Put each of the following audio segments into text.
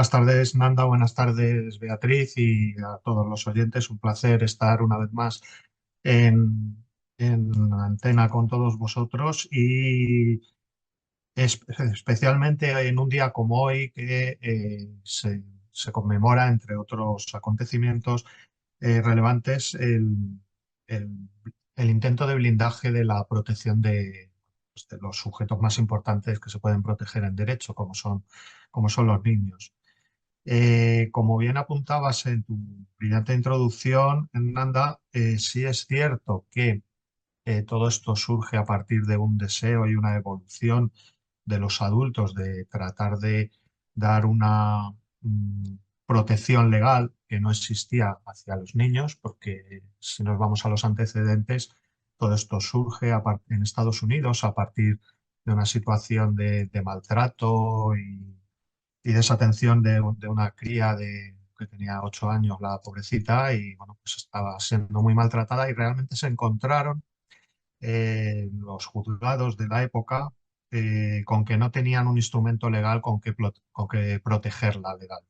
Buenas tardes, Nanda, buenas tardes, Beatriz, y a todos los oyentes. Un placer estar una vez más en, en antena con todos vosotros y especialmente en un día como hoy que se conmemora, entre otros acontecimientos relevantes, el- el intento de blindaje de la protección de los sujetos más importantes que se pueden proteger en derecho, como son los niños. Como bien apuntabas en tu brillante introducción, Nanda, sí es cierto que todo esto surge a partir de un deseo y una evolución de los adultos de tratar de dar una protección legal que no existía hacia los niños, porque si nos vamos a los antecedentes, todo esto surge en Estados Unidos a partir de una situación de maltrato y desatención de una cría que tenía 8 años, la pobrecita, y bueno, pues estaba siendo muy maltratada y realmente se encontraron los juzgados de la época con que no tenían un instrumento legal con que protegerla legal,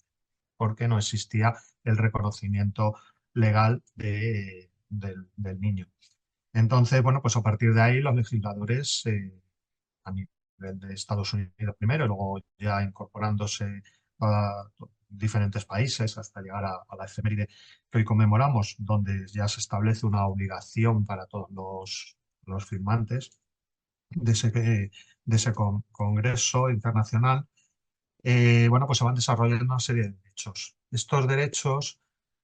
porque no existía el reconocimiento legal del niño. Entonces, bueno, pues a partir de ahí los legisladores a nivel de Estados Unidos primero y luego ya incorporándose a diferentes países hasta llegar a la efeméride que hoy conmemoramos, donde ya se establece una obligación para todos los firmantes de ese congreso internacional. Bueno, pues se van desarrollando una serie de derechos. Estos derechos,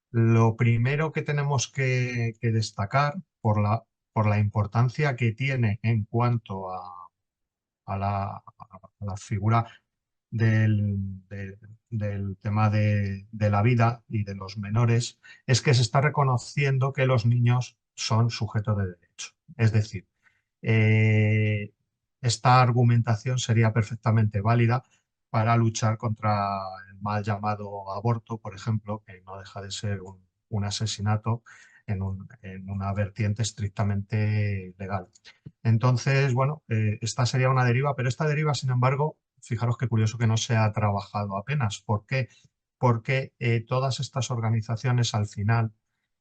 lo primero que tenemos que destacar por la importancia que tiene en cuanto a la figura del tema de la vida y de los menores, es que se está reconociendo que los niños son sujetos de derecho. Es decir, eh, esta argumentación sería perfectamente válida para luchar contra el mal llamado aborto, por ejemplo, que no deja de ser un asesinato en una vertiente estrictamente legal. Entonces, bueno, esta sería una deriva, pero esta deriva, sin embargo, fijaros qué curioso que no se ha trabajado apenas. ¿Por qué? Porque todas estas organizaciones al final,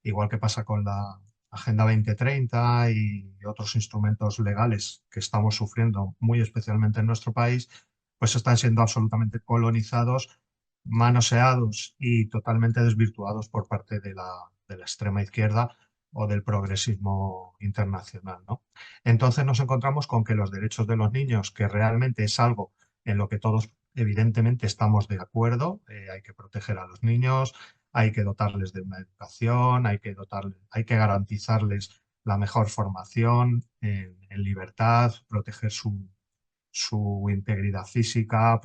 igual que pasa con la Agenda 2030 y otros instrumentos legales que estamos sufriendo muy especialmente en nuestro país, pues están siendo absolutamente colonizados, manoseados y totalmente desvirtuados por parte de la extrema izquierda o del progresismo internacional, ¿no? Entonces nos encontramos con que los derechos de los niños, que realmente es algo en lo que todos evidentemente estamos de acuerdo, hay que proteger a los niños, hay que dotarles de una educación, hay que garantizarles la mejor formación en libertad, proteger su integridad física,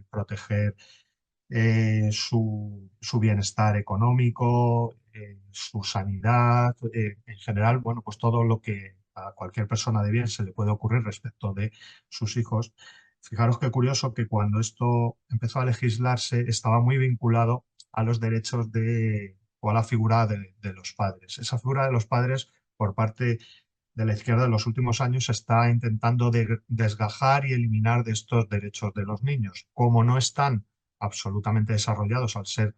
proteger su bienestar económico, su sanidad, en general, bueno, pues todo lo que a cualquier persona de bien se le puede ocurrir respecto de sus hijos. Fijaros qué curioso que cuando esto empezó a legislarse estaba muy vinculado a los derechos o a la figura de los padres. Esa figura de los padres por parte de la izquierda en los últimos años se está intentando desgajar y eliminar de estos derechos de los niños. Como no están absolutamente desarrollados al ser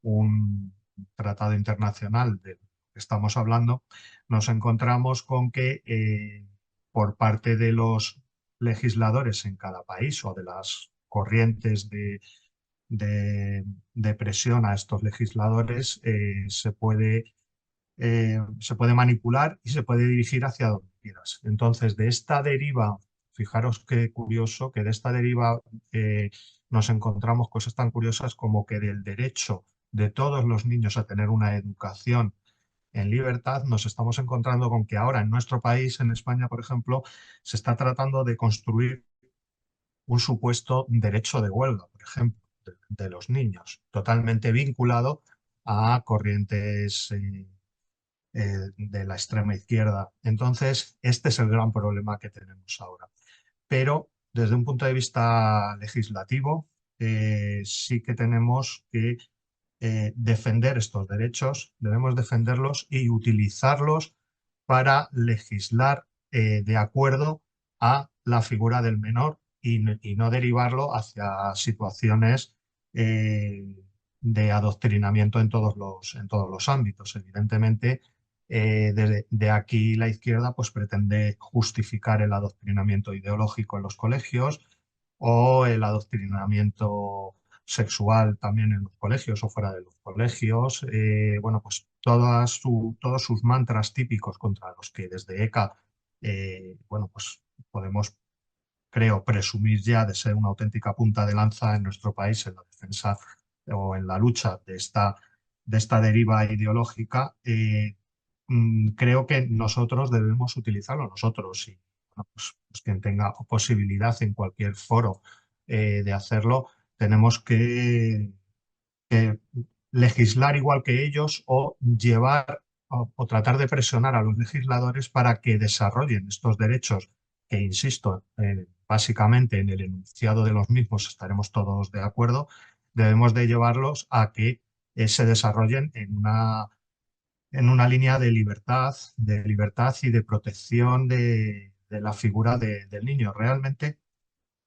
un tratado internacional del que estamos hablando, nos encontramos con que por parte de los legisladores en cada país o de las corrientes de presión a estos legisladores se puede manipular y se puede dirigir hacia donde quieras. Entonces, de esta deriva, fijaros qué curioso, que de esta deriva nos encontramos cosas tan curiosas como que del derecho de todos los niños a tener una educación en libertad, nos estamos encontrando con que ahora en nuestro país, en España, por ejemplo, se está tratando de construir un supuesto derecho de huelga, por ejemplo, de los niños, totalmente vinculado a corrientes de la extrema izquierda. Entonces, este es el gran problema que tenemos ahora. Pero desde un punto de vista legislativo, sí que tenemos que defender estos derechos, debemos defenderlos y utilizarlos para legislar de acuerdo a la figura del menor y no derivarlo hacia situaciones eh, de adoctrinamiento en todos los ámbitos. Evidentemente, de aquí la izquierda pues, pretende justificar el adoctrinamiento ideológico en los colegios o el adoctrinamiento sexual también en los colegios o fuera de los colegios. Bueno, pues todos sus mantras típicos contra los que desde ECA, bueno, pues podemos, creo, presumir ya de ser una auténtica punta de lanza en nuestro país en la defensa o en la lucha de esta deriva ideológica. Creo que nosotros debemos utilizarlo, nosotros y bueno, pues quien tenga posibilidad en cualquier foro de hacerlo, tenemos que legislar igual que ellos o llevar o tratar de presionar a los legisladores para que desarrollen estos derechos que, insisto, básicamente en el enunciado de los mismos estaremos todos de acuerdo, debemos de llevarlos a que se desarrollen en una línea de libertad y de protección de la figura del niño. Realmente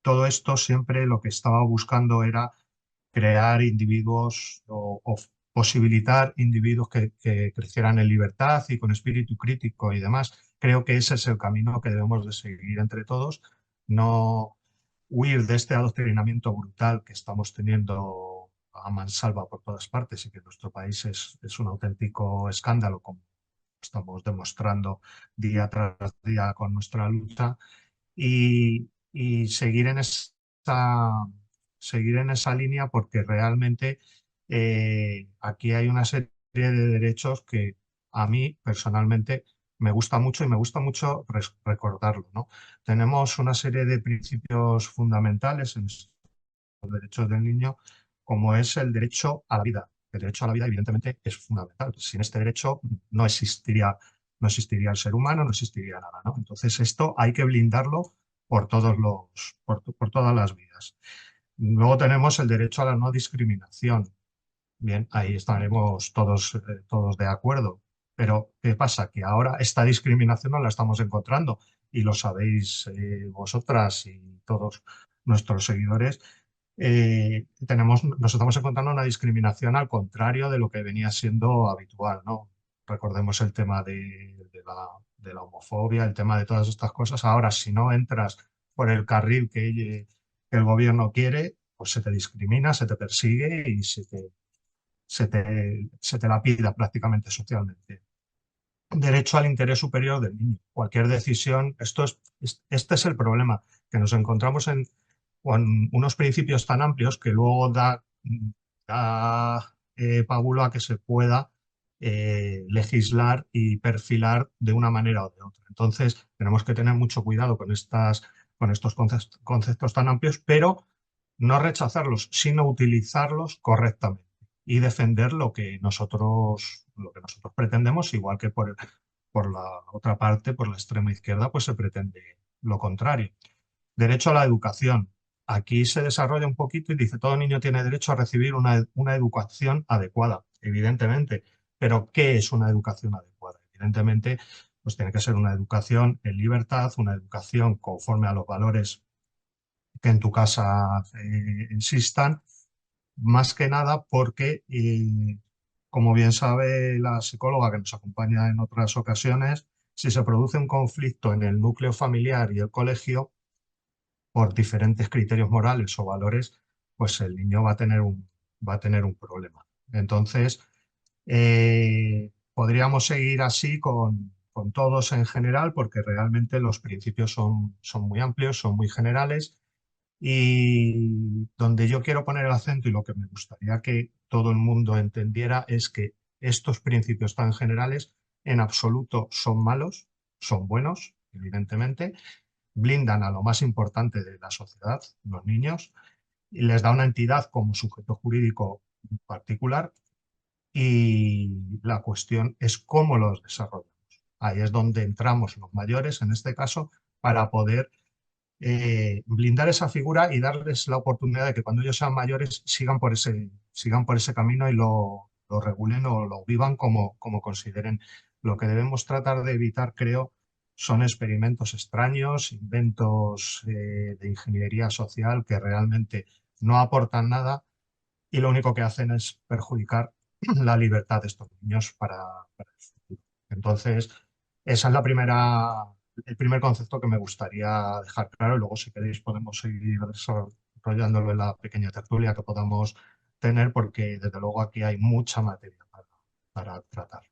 todo esto siempre lo que estaba buscando era crear individuos o posibilitar individuos que crecieran en libertad y con espíritu crítico y demás. Creo que ese es el camino que debemos de seguir entre todos, no huir de este adoctrinamiento brutal que estamos teniendo a mansalva por todas partes y que nuestro país es un auténtico escándalo, como estamos demostrando día tras día con nuestra lucha y seguir en esa línea porque realmente aquí hay una serie de derechos que a mí personalmente me gusta mucho y me gusta mucho recordarlo, ¿no? Tenemos una serie de principios fundamentales en los derechos del niño, como es el derecho a la vida. El derecho a la vida, evidentemente, es fundamental. Sin este derecho no existiría el ser humano, no existiría nada, ¿no? Entonces, esto hay que blindarlo por todas las vías. Luego tenemos el derecho a la no discriminación. Bien, ahí estaremos todos de acuerdo. Pero, ¿qué pasa? Que ahora esta discriminación no la estamos encontrando y lo sabéis vosotras y todos nuestros seguidores. Nos estamos encontrando una discriminación al contrario de lo que venía siendo habitual, ¿no? Recordemos el tema de la homofobia, el tema de todas estas cosas. Ahora, si no entras por el carril que el gobierno quiere, pues se te discrimina, se te persigue y se te lapida prácticamente socialmente. Derecho al interés superior del niño. Cualquier decisión, este es el problema, que nos encontramos con unos principios tan amplios que luego da pábulo a que se pueda legislar y perfilar de una manera o de otra. Entonces, tenemos que tener mucho cuidado con estos conceptos tan amplios, pero no rechazarlos, sino utilizarlos correctamente y defender lo que nosotros pretendemos, igual que por la otra parte, por la extrema izquierda, pues se pretende lo contrario. Derecho a la educación. Aquí se desarrolla un poquito y dice, todo niño tiene derecho a recibir una educación adecuada, evidentemente. Pero, ¿qué es una educación adecuada? Evidentemente, pues tiene que ser una educación en libertad, una educación conforme a los valores que en tu casa existan, más que nada porque, como bien sabe la psicóloga que nos acompaña en otras ocasiones, si se produce un conflicto en el núcleo familiar y el colegio, por diferentes criterios morales o valores, pues el niño va a tener un problema. Entonces, podríamos seguir así con todos en general, porque realmente los principios son muy amplios, son muy generales y donde yo quiero poner el acento y lo que me gustaría que todo el mundo entendiera es que estos principios tan generales en absoluto son malos, son buenos, evidentemente, blindan a lo más importante de la sociedad, los niños, y les da una entidad como sujeto jurídico particular y la cuestión es cómo los desarrollamos. Ahí es donde entramos los mayores, en este caso, para poder blindar esa figura y darles la oportunidad de que cuando ellos sean mayores sigan por ese camino y lo regulen o lo vivan como consideren. Lo que debemos tratar de evitar, creo, son experimentos extraños, inventos de ingeniería social que realmente no aportan nada y lo único que hacen es perjudicar la libertad de estos niños para el futuro. Entonces, esa es el primer concepto que me gustaría dejar claro. Y luego, si queréis, podemos seguir desarrollándolo en la pequeña tertulia que podamos tener, porque desde luego aquí hay mucha materia para tratar.